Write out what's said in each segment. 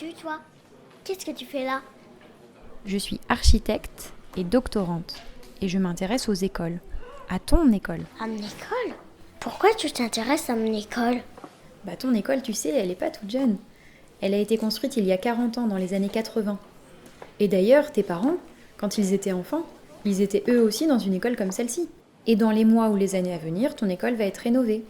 fais-tu, toi? Qu'est-ce que tu fais là? Je suis architecte et doctorante et je m'intéresse aux écoles, à ton école. À mon école? Pourquoi tu t'intéresses à mon école? Ton école, tu sais, elle n'est pas toute jeune. Elle a été construite il y a 40 ans, dans les années 80. Et d'ailleurs, tes parents, quand ils étaient enfants, ils étaient eux aussi dans une école comme celle-ci. Et dans les mois ou les années à venir, ton école va être rénovée.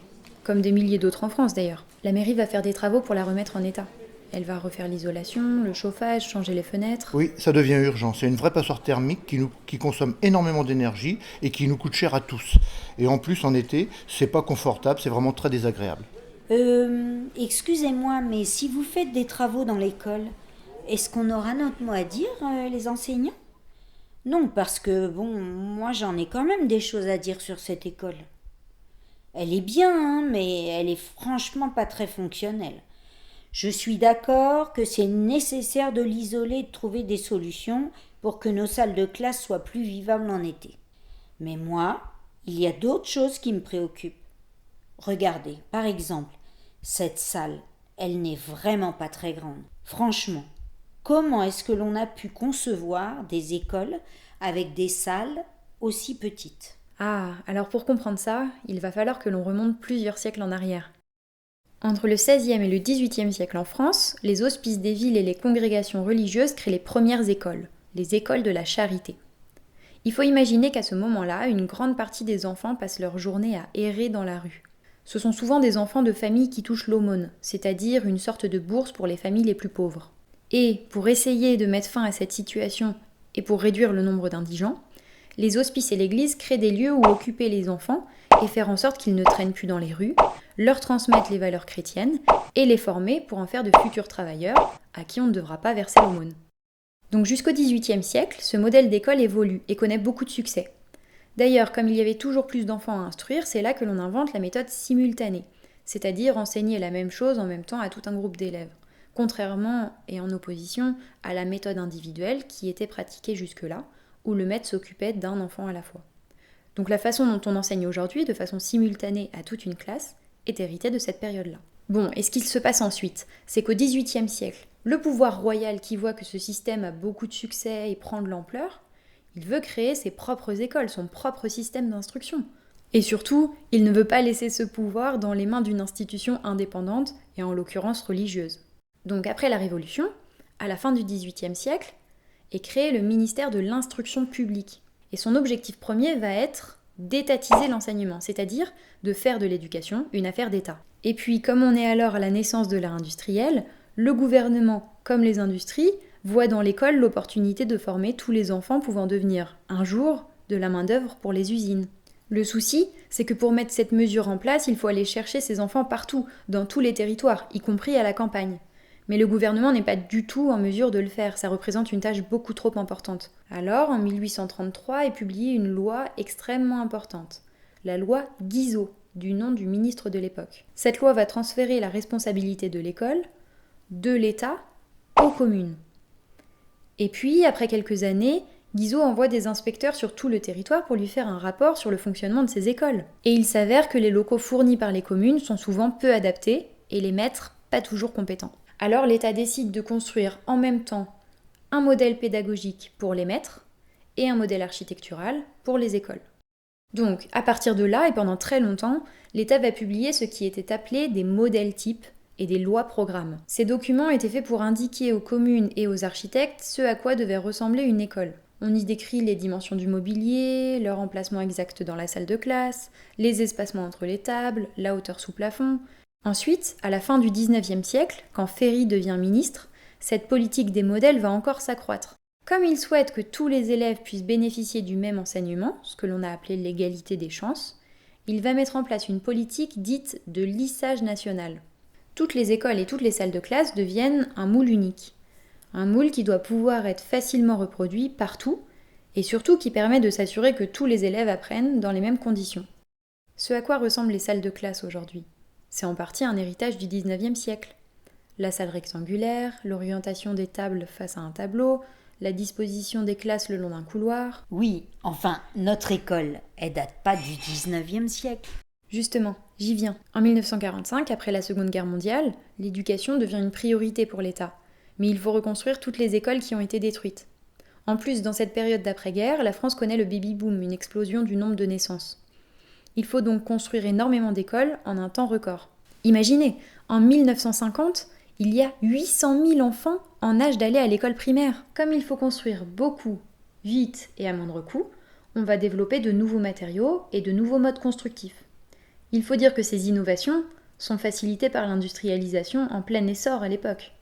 Comme des milliers d'autres en France d'ailleurs. La mairie va faire des travaux pour la remettre en état. Elle va refaire l'isolation, le chauffage, changer les fenêtres. Oui, ça devient urgent. C'est une vraie passoire thermique qui consomme énormément d'énergie et qui nous coûte cher à tous. Et en plus, en été, c'est pas confortable, c'est vraiment très désagréable. Excusez-moi, mais si vous faites des travaux dans l'école, est-ce qu'on aura notre mot à dire, les enseignants? Non, parce que, moi j'en ai quand même des choses à dire sur cette école. Elle est bien, hein, mais elle est franchement pas très fonctionnelle. Je suis d'accord que c'est nécessaire de l'isoler et de trouver des solutions pour que nos salles de classe soient plus vivables en été. Mais moi, il y a d'autres choses qui me préoccupent. Regardez, par exemple, cette salle, elle n'est vraiment pas très grande. Franchement, comment est-ce que l'on a pu concevoir des écoles avec des salles aussi petites? Alors pour comprendre ça, il va falloir que l'on remonte plusieurs siècles en arrière. Entre le XVIe et le XVIIIe siècle en France, les hospices des villes et les congrégations religieuses créent les premières écoles, les écoles de la charité. Il faut imaginer qu'à ce moment-là, une grande partie des enfants passent leur journée à errer dans la rue. Ce sont souvent des enfants de familles qui touchent l'aumône, c'est-à-dire une sorte de bourse pour les familles les plus pauvres. Et pour essayer de mettre fin à cette situation et pour réduire le nombre d'indigents, les hospices et l'église créent des lieux où occuper les enfants et faire en sorte qu'ils ne traînent plus dans les rues, leur transmettre les valeurs chrétiennes et les former pour en faire de futurs travailleurs à qui on ne devra pas verser l'aumône. Donc jusqu'au XVIIIe siècle, ce modèle d'école évolue et connaît beaucoup de succès. D'ailleurs, comme il y avait toujours plus d'enfants à instruire, c'est là que l'on invente la méthode simultanée, c'est-à-dire enseigner la même chose en même temps à tout un groupe d'élèves, contrairement et en opposition à la méthode individuelle qui était pratiquée jusque-là, où le maître s'occupait d'un enfant à la fois. Donc la façon dont on enseigne aujourd'hui, de façon simultanée à toute une classe, est héritée de cette période-là. Et ce qu'il se passe ensuite, c'est qu'au XVIIIe siècle, le pouvoir royal qui voit que ce système a beaucoup de succès et prend de l'ampleur, il veut créer ses propres écoles, son propre système d'instruction. Et surtout, il ne veut pas laisser ce pouvoir dans les mains d'une institution indépendante, et en l'occurrence religieuse. Donc après la Révolution, à la fin du XVIIIe siècle, est créé le ministère de l'Instruction publique. Et son objectif premier va être d'étatiser l'enseignement, c'est-à-dire de faire de l'éducation une affaire d'État. Et puis, comme on est alors à la naissance de l'ère industrielle, le gouvernement, comme les industries, voit dans l'école l'opportunité de former tous les enfants pouvant devenir, un jour, de la main-d'œuvre pour les usines. Le souci, c'est que pour mettre cette mesure en place, il faut aller chercher ces enfants partout, dans tous les territoires, y compris à la campagne. Mais le gouvernement n'est pas du tout en mesure de le faire, ça représente une tâche beaucoup trop importante. Alors, en 1833 est publiée une loi extrêmement importante, la loi Guizot, du nom du ministre de l'époque. Cette loi va transférer la responsabilité de l'école de l'État aux communes. Et puis, après quelques années, Guizot envoie des inspecteurs sur tout le territoire pour lui faire un rapport sur le fonctionnement de ces écoles. Et il s'avère que les locaux fournis par les communes sont souvent peu adaptés et les maîtres pas toujours compétents. Alors l'État décide de construire en même temps un modèle pédagogique pour les maîtres et un modèle architectural pour les écoles. Donc, à partir de là, et pendant très longtemps, l'État va publier ce qui était appelé des modèles types et des lois-programmes. Ces documents étaient faits pour indiquer aux communes et aux architectes ce à quoi devait ressembler une école. On y décrit les dimensions du mobilier, leur emplacement exact dans la salle de classe, les espacements entre les tables, la hauteur sous plafond. Ensuite, à la fin du XIXe siècle, quand Ferry devient ministre, cette politique des modèles va encore s'accroître. Comme il souhaite que tous les élèves puissent bénéficier du même enseignement, ce que l'on a appelé l'égalité des chances, il va mettre en place une politique dite de lissage national. Toutes les écoles et toutes les salles de classe deviennent un moule unique. Un moule qui doit pouvoir être facilement reproduit partout, et surtout qui permet de s'assurer que tous les élèves apprennent dans les mêmes conditions. Ce à quoi ressemblent les salles de classe aujourd'hui? C'est en partie un héritage du XIXe siècle. La salle rectangulaire, l'orientation des tables face à un tableau, la disposition des classes le long d'un couloir. Oui, enfin, notre école, elle date pas du 19e siècle. Justement, j'y viens. En 1945, après la Seconde Guerre mondiale, l'éducation devient une priorité pour l'État. mais il faut reconstruire toutes les écoles qui ont été détruites. En plus, dans cette période d'après-guerre, la France connaît le baby-boom, une explosion du nombre de naissances. Il faut donc construire énormément d'écoles en un temps record. Imaginez, en 1950, il y a 800 000 enfants en âge d'aller à l'école primaire. Comme il faut construire beaucoup, vite et à moindre coût, on va développer de nouveaux matériaux et de nouveaux modes constructifs. Il faut dire que ces innovations sont facilitées par l'industrialisation en plein essor à l'époque.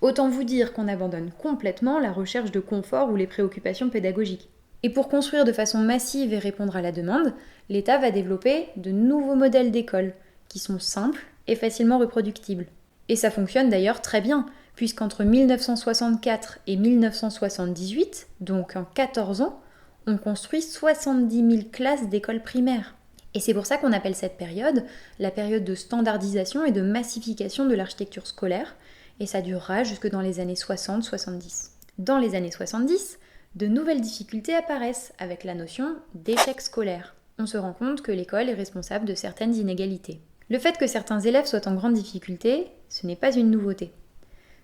Autant vous dire qu'on abandonne complètement la recherche de confort ou les préoccupations pédagogiques. Et pour construire de façon massive et répondre à la demande, l'État va développer de nouveaux modèles d'écoles qui sont simples et facilement reproductibles. Et ça fonctionne d'ailleurs très bien, puisqu'entre 1964 et 1978, donc en 14 ans, on construit 70 000 classes d'écoles primaires. Et c'est pour ça qu'on appelle cette période la période de standardisation et de massification de l'architecture scolaire, et ça durera jusque dans les années 60-70. Dans les années 70, de nouvelles difficultés apparaissent avec la notion d'échec scolaire. On se rend compte que l'école est responsable de certaines inégalités. Le fait que certains élèves soient en grande difficulté, ce n'est pas une nouveauté.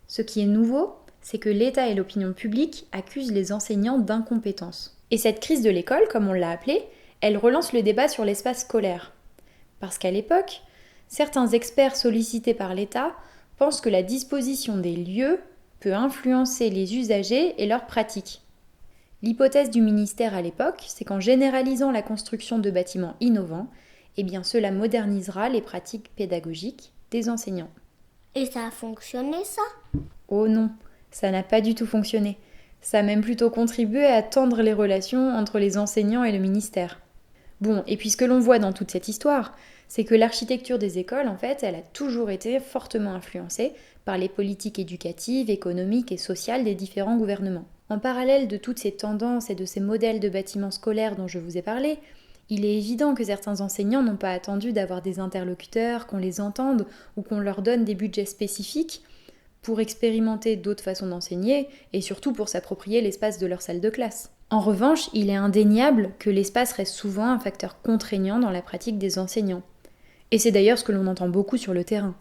Ce qui est nouveau, c'est que l'État et l'opinion publique accusent les enseignants d'incompétence. Et cette crise de l'école, comme on l'a appelée, elle relance le débat sur l'espace scolaire. Parce qu'à l'époque, certains experts sollicités par l'État pensent que la disposition des lieux peut influencer les usagers et leurs pratiques. L'hypothèse du ministère à l'époque, c'est qu'en généralisant la construction de bâtiments innovants, eh bien cela modernisera les pratiques pédagogiques des enseignants. Et ça a fonctionné, ça? Oh non, ça n'a pas du tout fonctionné. Ça a même plutôt contribué à tendre les relations entre les enseignants et le ministère. Bon, et puis ce que l'on voit dans toute cette histoire, c'est que l'architecture des écoles, en fait, elle a toujours été fortement influencée par les politiques éducatives, économiques et sociales des différents gouvernements. En parallèle de toutes ces tendances et de ces modèles de bâtiments scolaires dont je vous ai parlé, il est évident que certains enseignants n'ont pas attendu d'avoir des interlocuteurs, qu'on les entende ou qu'on leur donne des budgets spécifiques pour expérimenter d'autres façons d'enseigner et surtout pour s'approprier l'espace de leur salle de classe. En revanche, il est indéniable que l'espace reste souvent un facteur contraignant dans la pratique des enseignants. Et c'est d'ailleurs ce que l'on entend beaucoup sur le terrain.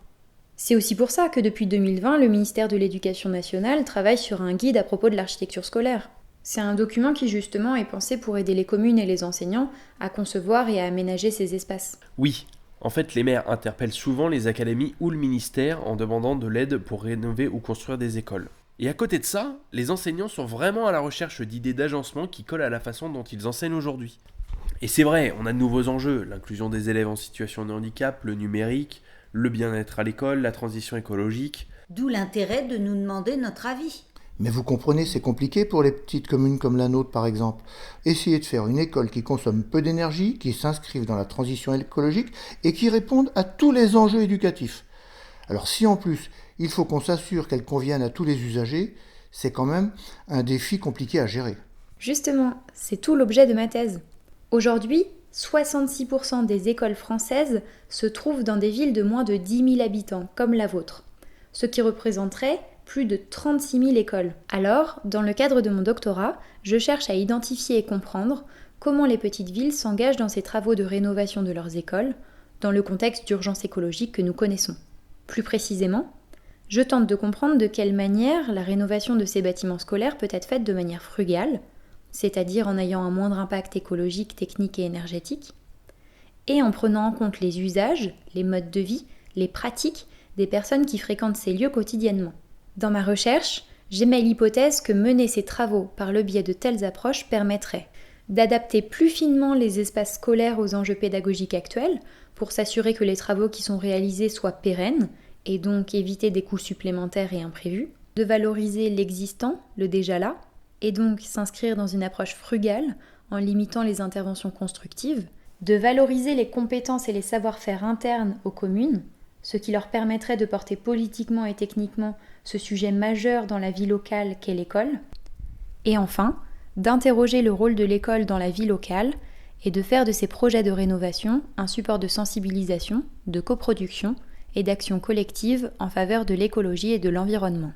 C'est aussi pour ça que depuis 2020, le ministère de l'Éducation nationale travaille sur un guide à propos de l'architecture scolaire. C'est un document qui justement est pensé pour aider les communes et les enseignants à concevoir et à aménager ces espaces. Oui, en fait les maires interpellent souvent les académies ou le ministère en demandant de l'aide pour rénover ou construire des écoles. Et à côté de ça, les enseignants sont vraiment à la recherche d'idées d'agencement qui collent à la façon dont ils enseignent aujourd'hui. Et c'est vrai, on a de nouveaux enjeux, l'inclusion des élèves en situation de handicap, le numérique, le bien-être à l'école, la transition écologique. D'où l'intérêt de nous demander notre avis. Mais vous comprenez, c'est compliqué pour les petites communes comme la nôtre par exemple. Essayez de faire une école qui consomme peu d'énergie, qui s'inscrive dans la transition écologique et qui réponde à tous les enjeux éducatifs. Alors si en plus il faut qu'on s'assure qu'elle convienne à tous les usagers, c'est quand même un défi compliqué à gérer. Justement, c'est tout l'objet de ma thèse. Aujourd'hui, 66% des écoles françaises se trouvent dans des villes de moins de 10 000 habitants, comme la vôtre, ce qui représenterait plus de 36 000 écoles. Alors, dans le cadre de mon doctorat, je cherche à identifier et comprendre comment les petites villes s'engagent dans ces travaux de rénovation de leurs écoles, dans le contexte d'urgence écologique que nous connaissons. Plus précisément, je tente de comprendre de quelle manière la rénovation de ces bâtiments scolaires peut être faite de manière frugale, c'est-à-dire en ayant un moindre impact écologique, technique et énergétique, et en prenant en compte les usages, les modes de vie, les pratiques des personnes qui fréquentent ces lieux quotidiennement. Dans ma recherche, j'émets l'hypothèse que mener ces travaux par le biais de telles approches permettrait d'adapter plus finement les espaces scolaires aux enjeux pédagogiques actuels pour s'assurer que les travaux qui sont réalisés soient pérennes et donc éviter des coûts supplémentaires et imprévus, de valoriser l'existant, le déjà là, et donc s'inscrire dans une approche frugale en limitant les interventions constructives, de valoriser les compétences et les savoir-faire internes aux communes, ce qui leur permettrait de porter politiquement et techniquement ce sujet majeur dans la vie locale qu'est l'école, et enfin, d'interroger le rôle de l'école dans la vie locale et de faire de ces projets de rénovation un support de sensibilisation, de coproduction et d'action collective en faveur de l'écologie et de l'environnement.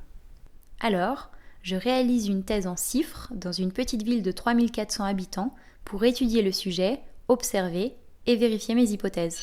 Alors, je réalise une thèse en CIFRE dans une petite ville de 3400 habitants pour étudier le sujet, observer et vérifier mes hypothèses.